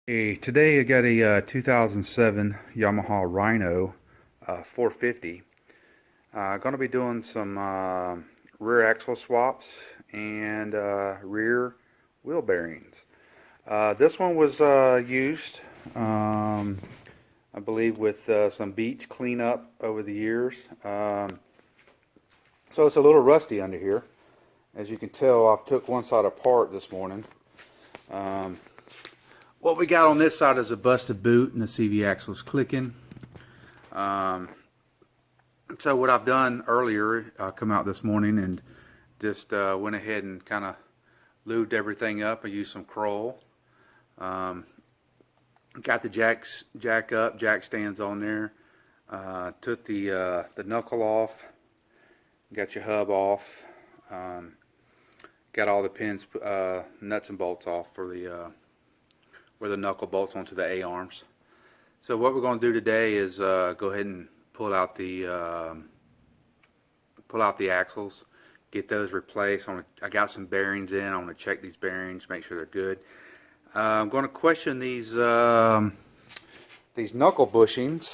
Hey, today I got a 2007 Yamaha Rhino 450. Going to be doing some rear axle swaps and rear wheel bearings. This one was used, I believe, with some beach cleanup over the years. So it's a little rusty under here. As you can tell, I've took one side apart this morning. What we got on this side is a busted boot and the CV axle is clicking. So what I've done earlier, I come out this morning and just went ahead and kind of lubed everything up. I used some Kroll. Got the jack stands on there. Took the knuckle off. Got your hub off. Got all the pins, nuts and bolts off for the where the knuckle bolts onto the A-arms. So what we're going to do today is go ahead and pull out the axles, get those replaced. I got some bearings in. I want to check these bearings, make sure they're good. I'm going to question these knuckle bushings.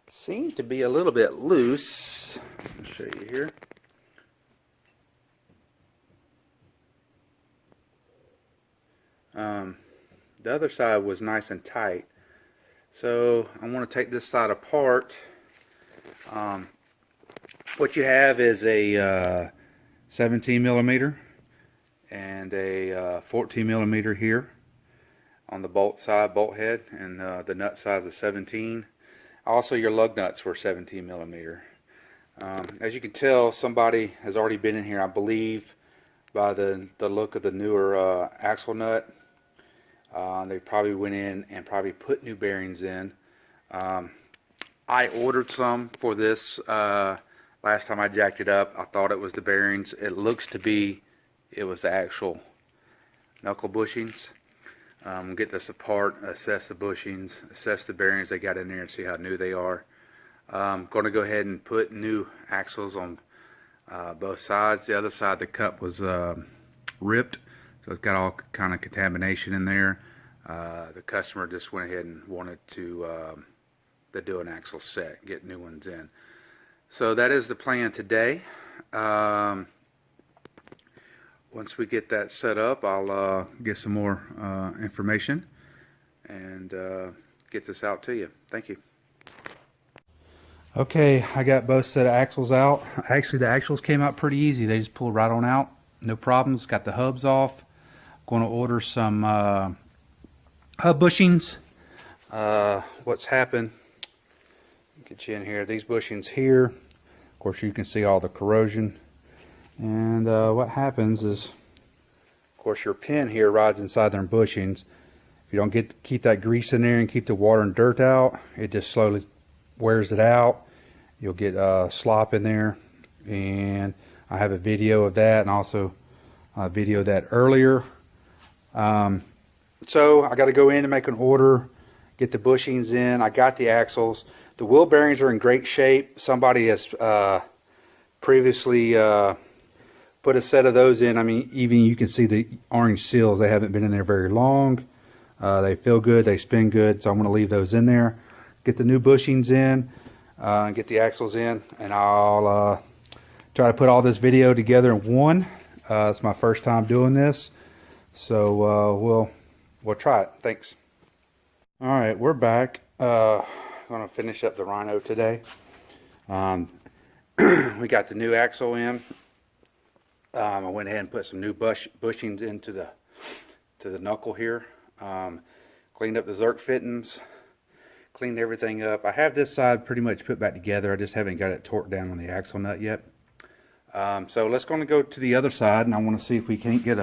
Seem to be a little bit loose. I'll show you here. The other side was nice and tight, so I want to take this side apart. What you have is a 17 millimeter and a 14 millimeter here on the bolt head, and the nut side is a 17. Also, your lug nuts were 17 millimeter. As you can tell, somebody has already been in here, I believe, by the look of the newer axle nut. They probably went in and probably put new bearings in. I ordered some for this last time I jacked it up. I thought it was the bearings. It looks to be it was the actual knuckle bushings. Get this apart, assess the bushings, assess the bearings they got in there, and see how new they are. I'm going to go ahead and put new axles on both sides. The other side, the cup was ripped, so it's got all kind of contamination in there. The customer just went ahead and wanted to do an axle set, get new ones in. So that is the plan today. Once we get that set up, I'll get some more information and get this out to you. Thank you. Okay, I got both set of axles out. Actually, the axles came out pretty easy. They just pulled right on out. No problems. Got the hubs off. Going to order some hub bushings. What's happened, get you in here, these bushings here, of course you can see all the corrosion, and what happens is, of course, your pin here rides inside them bushings. If you don't keep that grease in there and keep the water and dirt out, it just slowly wears it out. You'll get slop in there, and I have a video of that, and also a video of that earlier. So I got to go in and make an order, get the bushings in. I got the axles. The wheel bearings are in great shape. Somebody has previously put a set of those in. I mean, even you can see the orange seals. They haven't been in there very long. They feel good. They spin good. So I'm going to leave those in there. Get the new bushings in, and get the axles in, and I'll try to put all this video together in one. It's my first time doing this, so we'll try it. Thanks. All right, we're back. Going to finish up the Rhino today. We got the new axle in. I went ahead and put some new bushings into the knuckle here. Cleaned up the Zerk fittings. Cleaned everything up. I have this side pretty much put back together. I just haven't got it torqued down on the axle nut yet. So let's go to the other side, and I want to see if we can't get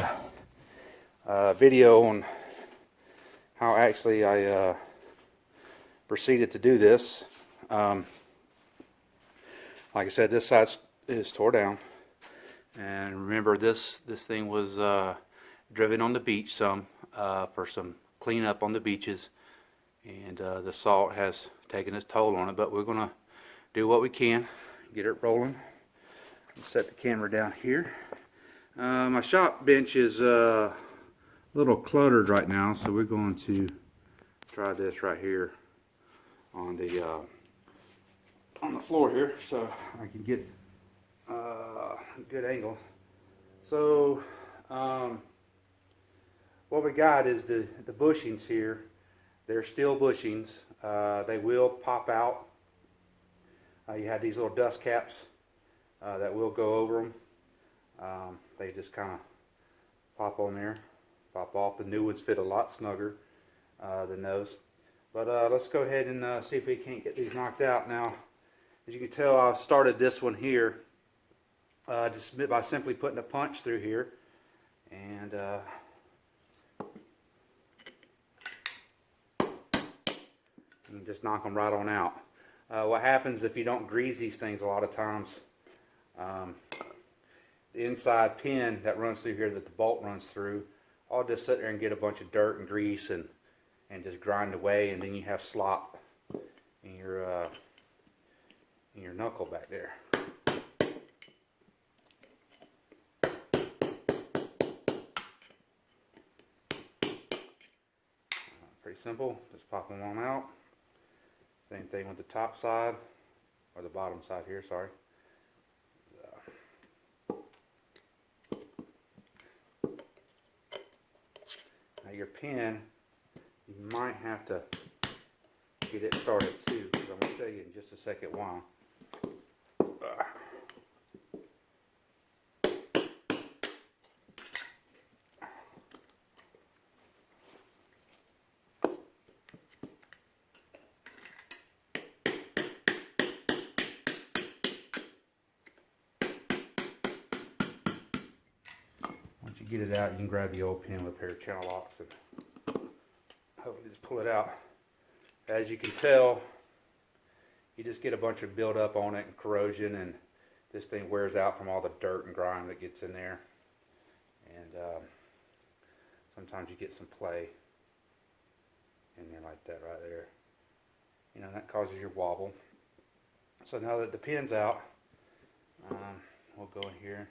a video on how actually I proceeded to do this. Like I said, this side is tore down, and remember this thing was driven on the beach some for some cleanup on the beaches, and the salt has taken its toll on it, but we're gonna do what we can, get it rolling. Set the camera down here. My shop bench is little cluttered right now, so we're going to try this right here on the floor here, so I can get a good angle. So what we got is the bushings here. They're steel bushings. They will pop out. You have these little dust caps that will go over them. They just kind of pop on there, pop off. The new ones fit a lot snugger than those. But let's go ahead and see if we can't get these knocked out. Now, as you can tell, I started this one here just by simply putting a punch through here, and you can just knock them right on out. What happens if you don't grease these things a lot of times, the inside pin that runs through here that the bolt runs through, I'll just sit there and get a bunch of dirt and grease and just grind away, and then you have slop in your knuckle back there. Pretty simple, just pop them on out. Same thing with the top side, or the bottom side here, sorry. Now your pin, you might have to get it started too, because I'm going to show you in just a second why. Once you get it out, you can grab the old pin with a pair of channel locks and hopefully just pull it out. As you can tell, you just get a bunch of buildup on it and corrosion, and this thing wears out from all the dirt and grime that gets in there. And sometimes you get some play in there like that right there. You know, that causes your wobble. So now that the pin's out, we'll go in here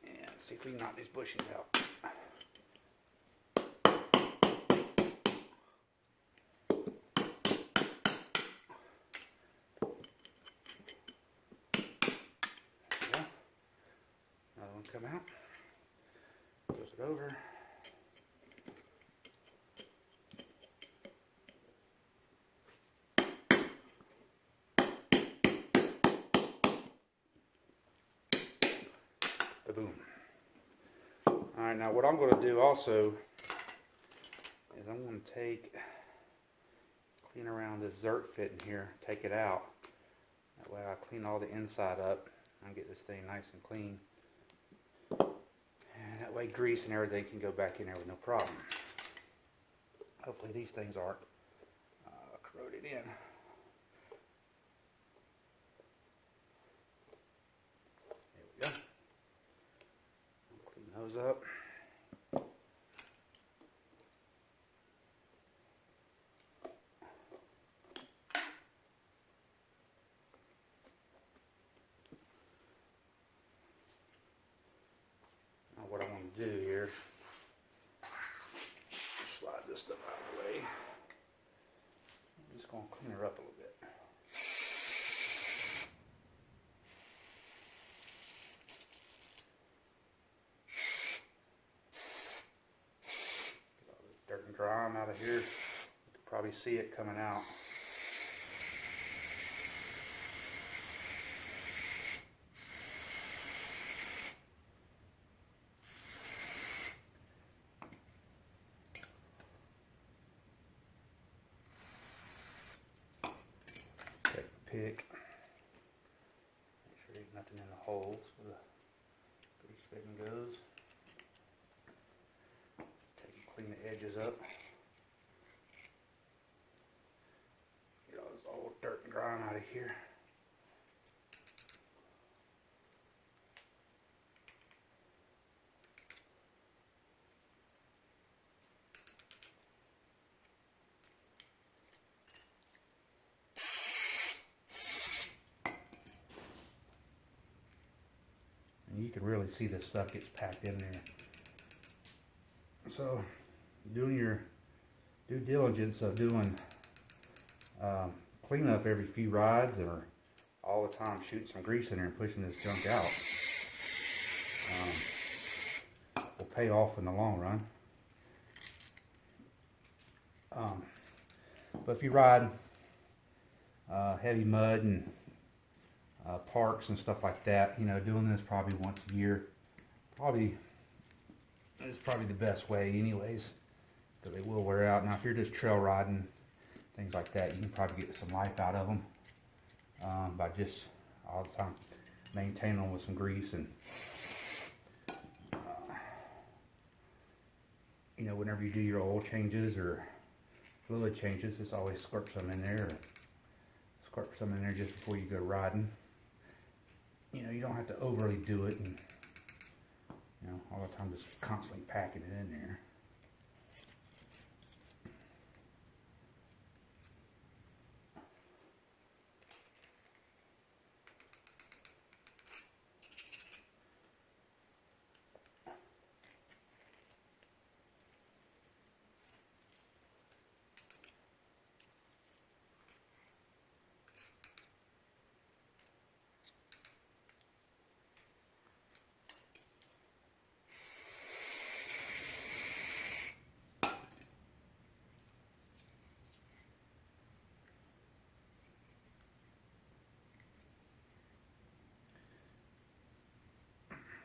and see if we can knock these bushings out. Another one come out. Close it over. Boom. Alright, now what I'm going to do also is I'm going to clean around this zert fit in here, take it out. That way I clean all the inside up and get this thing nice and clean. And that way grease and everything can go back in there with no problem. Hopefully these things aren't corroded in. There we go. Clean those up. Now what I'm going to do here, slide this stuff out of the way. I'm just going to clean her up a little bit. Get all this dirt and grime out of here. You can probably see it coming out. Pick. Make sure there's nothing in the holes where the grease fitting goes. Take and clean the edges up. Get all this old dirt and grime out of here. You can really see this stuff gets packed in there. So doing your due diligence of doing cleanup every few rides or all the time shooting some grease in there and pushing this junk out will pay off in the long run. But if you ride heavy mud and parks and stuff like that, you know, doing this probably once a year is probably the best way anyways, because they will wear out. Now if you're just trail riding, things like that, you can probably get some life out of them by just all the time maintaining them with some grease. And you know, whenever you do your oil changes or fluid changes, just always squirt some in there, or squirt some in there just before you go riding. You know, you don't have to overly do it, and you know, all the time just constantly packing it in there.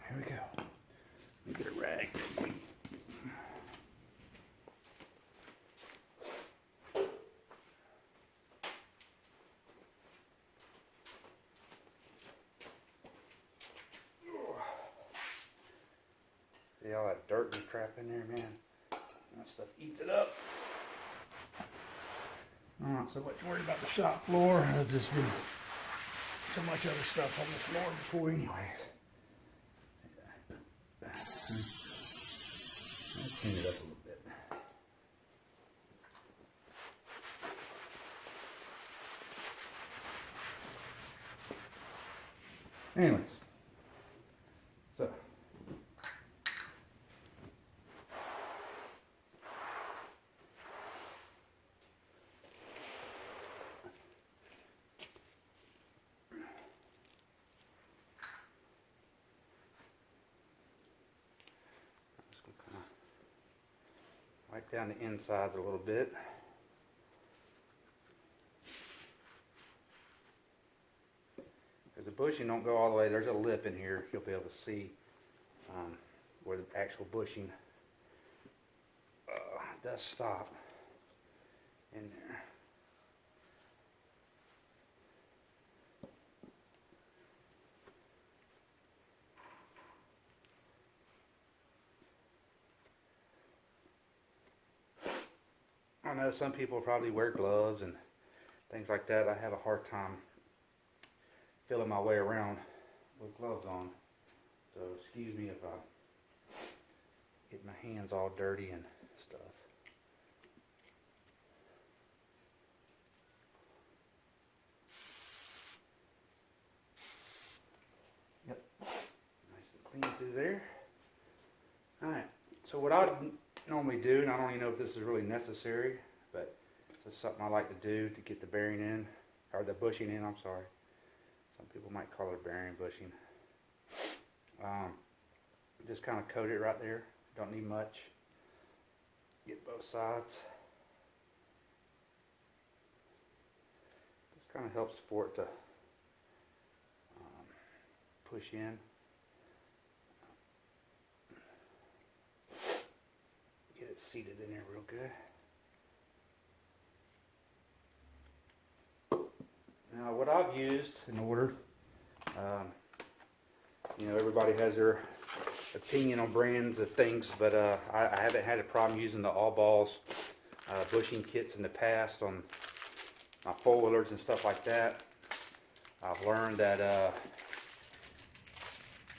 Here we go. Let me get a rag. See all that dirt and crap in there, man? That stuff eats it up. I'm not so much worried about the shop floor. There's just been so much other stuff on the floor before anyways. Let's clean it up a little bit. Anyways, so wipe down the insides a little bit. Because the bushing don't go all the way. There's a lip in here. You'll be able to see where the actual bushing does stop in there. I know some people probably wear gloves and things like that. I have a hard time feeling my way around with gloves on. So excuse me if I get my hands all dirty and stuff. Yep, nice and clean through there. Alright, so what I normally do, and I don't even know if this is really necessary, but it's something I like to do to get the bearing in, or the bushing in, I'm sorry. Some people might call it a bearing bushing. Just kind of coat it right there. Don't need much. Get both sides. Just kind of helps for it to push in. Get it seated in there real good. Now what I've used in order, you know, everybody has their opinion on brands of things, but I haven't had a problem using the All Balls bushing kits in the past on my four-wheelers and stuff like that. I've learned that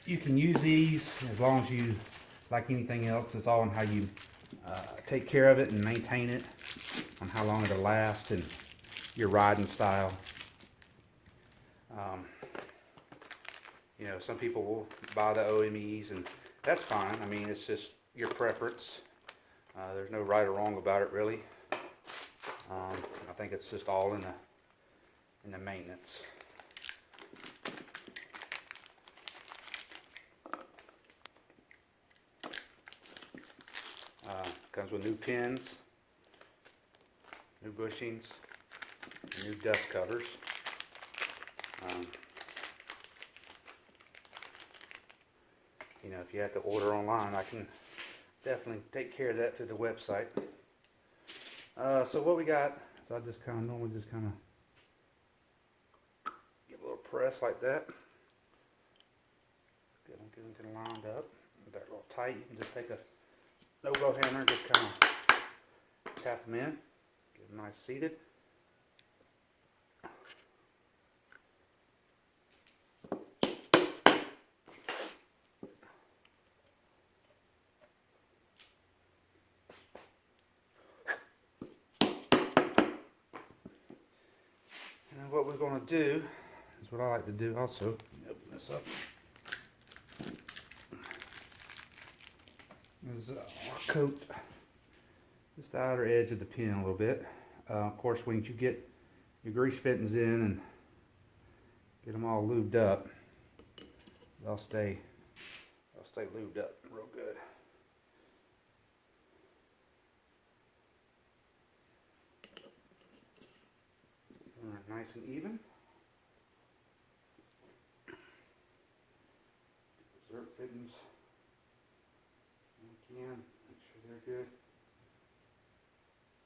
you can use these as long as you, like anything else, it's all on how you take care of it and maintain it, on how long it'll last and your riding style. You know, some people will buy the OMEs, and that's fine. I mean, it's just your preference. There's no right or wrong about it really. I think it's just all in the maintenance. Comes with new pins, new bushings, new dust covers. You know, if you have to order online, I can definitely take care of that through the website. So what we got is I just normally just give a little press like that. Get them lined up. If they're a little tight, you can just take a no-blow hammer and just kind of tap them in. Get them nice seated. And what we're going to do is what I like to do also. Open this up. Is coat just the outer edge of the pin a little bit. Of course, when you get your grease fittings in and get them all lubed up, they'll stay lubed up real good. Nice and even. Dessert fittings. Again, make sure they're good.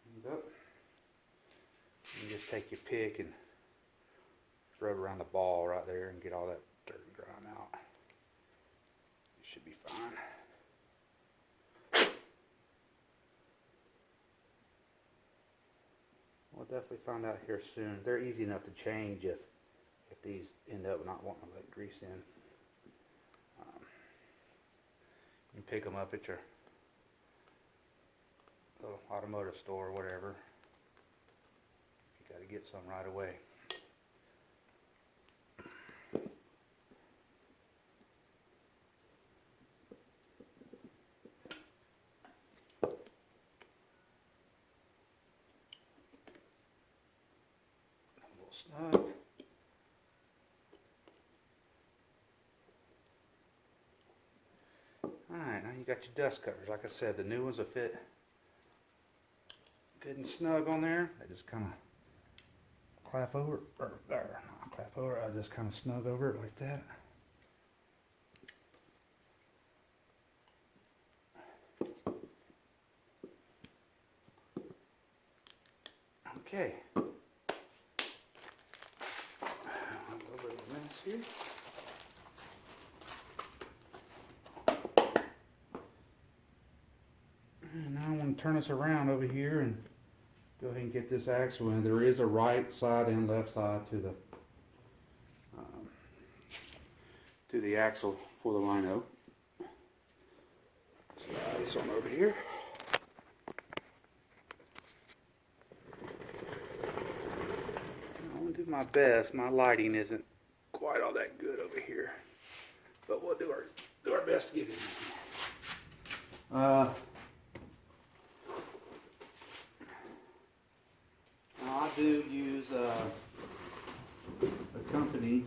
Cleaned up. You just take your pick and rub around the ball right there and get all that dirt and grime out. You should be fine. We'll definitely find out here soon. They're easy enough to change if these end up not wanting to let grease in. You can pick them up at your little automotive store or whatever. You got to get some right away. A little snug. Alright, now you got your dust covers. Like I said, the new ones will fit good and snug on there. I just kind of clap over, or there, not clap over, I just kind of snug over it like that. Okay. A little bit of a mess here. And now I'm going to turn this around over here and go ahead and get this axle in. There is a right side and left side to the axle for the Rhino. Slide this on over here. I'm going to do my best. My lighting isn't quite all that good over here, but we'll do our best to get in. I do use a company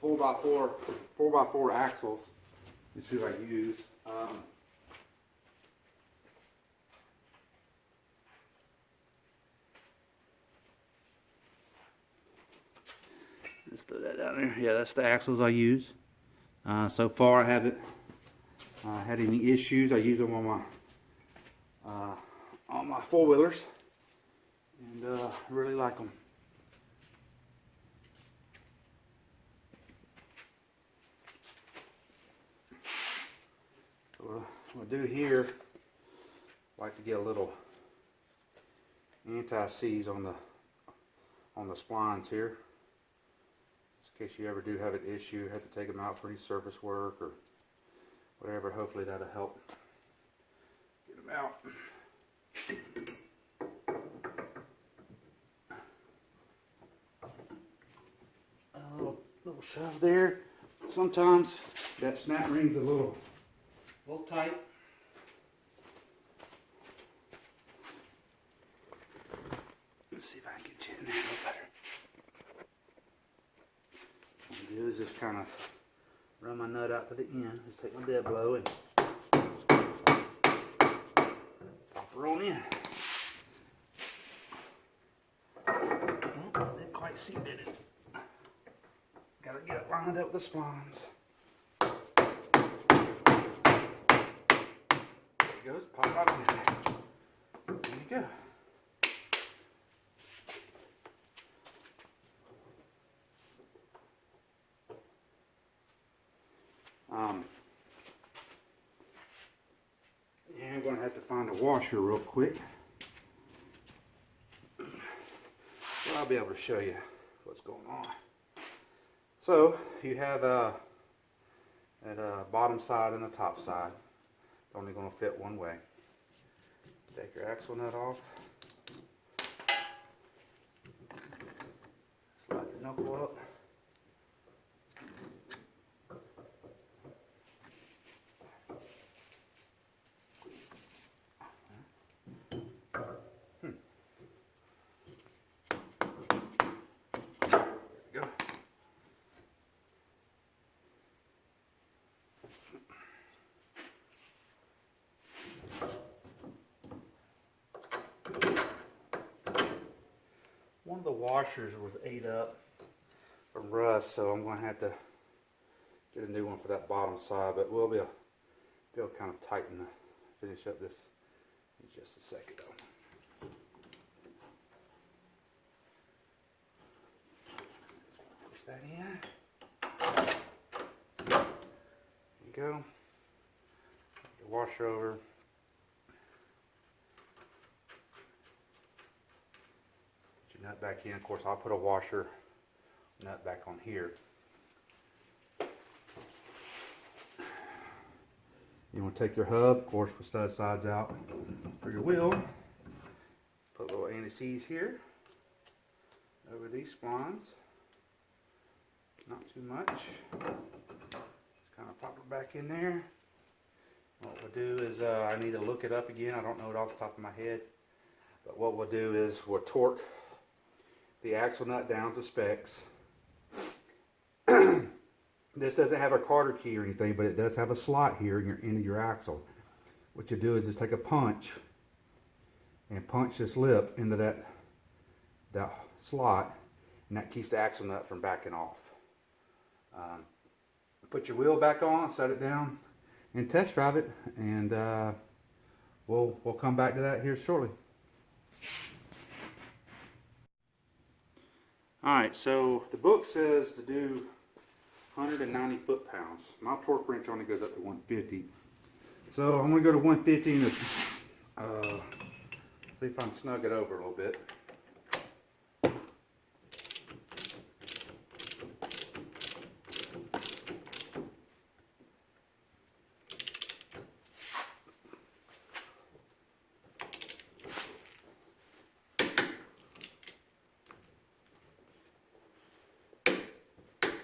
4x4 axles is who I use. Let's throw that down there. Yeah, that's the axles I use. So far I haven't had any issues. I use them on my four-wheelers. And really like them. So what I'll do here, I like to get a little anti-seize on the splines here, just in case you ever do have an issue, have to take them out for any surface work or whatever. Hopefully that'll help get them out. Little shove there. Sometimes that snap ring's a little tight. Let's see if I can get you in there a little better. What I'm gonna do is just kind of run my nut out to the end. Just take my dead blow and pop her on in. Didn't quite see, did it? Gotta get it lined up with the splines. There it goes, pop right on in there. There you go. And I'm going to have to find a washer real quick. So I'll be able to show you what's going on. So you have that bottom side and the top side. It's only going to fit one way. Take your axle nut off. Slide your knuckle up. One of the washers was ate up from rust, so I'm going to have to get a new one for that bottom side, but we'll be able to kind of tighten finish up this in just a second though. Push that in. There you go. Your washer over. Nut back in. Of course, I'll put a washer nut back on here. You want to take your hub, of course, with stud sides out for your wheel. Put little anti-seize here over these splines. Not too much. Just kind of pop it back in there. What we'll do is, I need to look it up again. I don't know it off the top of my head. But what we'll do is we'll torque the axle nut down to specs. This doesn't have a Carter key or anything, but it does have a slot here in your end of your axle. What you do is just take a punch and punch this lip into that slot, and that keeps the axle nut from backing off. Put your wheel back on, set it down, and test drive it, and we'll come back to that here shortly. Alright, so the book says to do 190 foot-pounds. My torque wrench only goes up to 150. So I'm going to go to 150 and see if I can snug it over a little bit.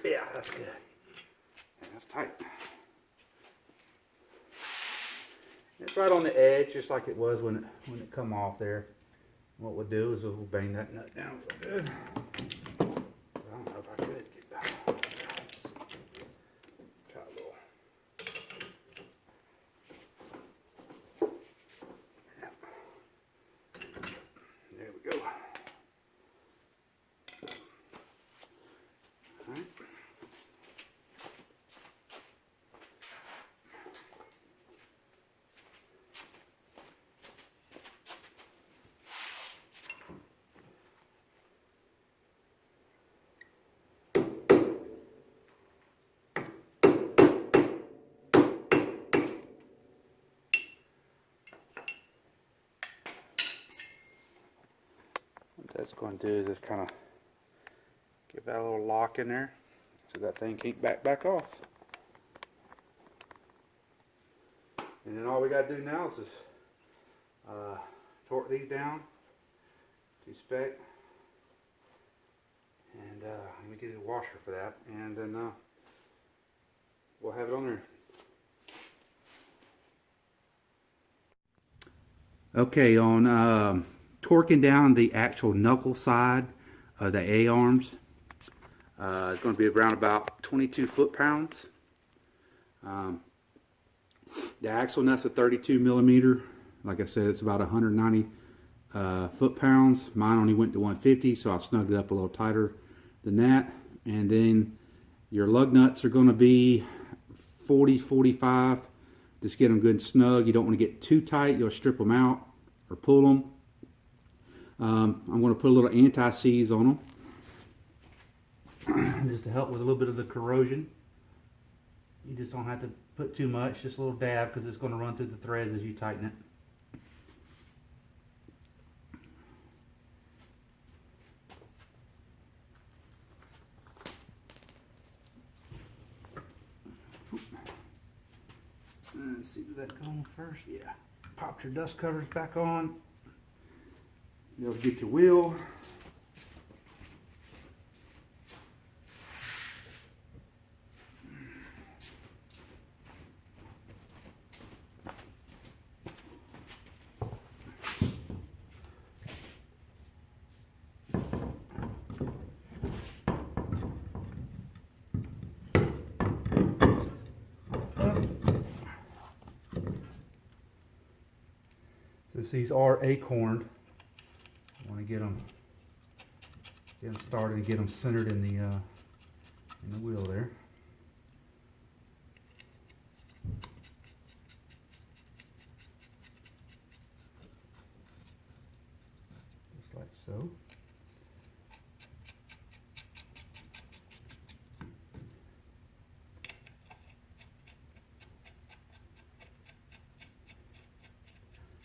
Yeah, that's good. Yeah, that's tight. It's right on the edge, just like it was when it come off there. What we'll do is we'll bang that nut down for good. I don't know if I could get that. Try a little. Yep. There we go. All right. What that's going to do is just kind of give that a little lock in there so that thing can't back off. And then all we got to do now is just torque these down to spec, and we get a washer for that, and then we'll have it on there. Okay, on torquing down the actual knuckle side of the A-arms. It's going to be around about 22 foot-pounds. The axle nut's a 32 millimeter. Like I said, it's about 190 foot-pounds. Mine only went to 150, so I snugged it up a little tighter than that. And then your lug nuts are going to be 40, 45. Just get them good and snug. You don't want to get too tight. You'll strip them out or pull them. I'm going to put a little anti-seize on them just to help with a little bit of the corrosion. You just don't have to put too much, just a little dab, because it's going to run through the threads as you tighten it. Let's see, did that go on first? Yeah. Pop your dust covers back on. You'll get your wheel. Since these are acorned, I want to get them started and get them centered in the wheel there. Just like so.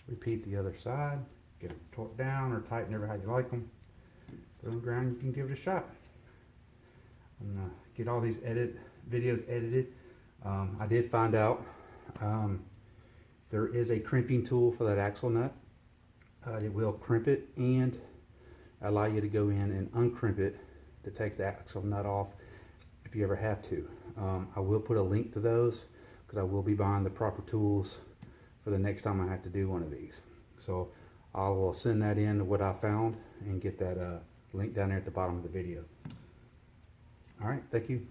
Repeat the other side, get them torqued down or tighten over how you like them. Put them on the ground, you can give it a shot. I'm going to get all these videos edited. I did find out there is a crimping tool for that axle nut. It will crimp it and allow you to go in and uncrimp it to take the axle nut off if you ever have to. I will put a link to those because I will be buying the proper tools for the next time I have to do one of these. So I will send that in what I found and get that link down there at the bottom of the video. All right, thank you.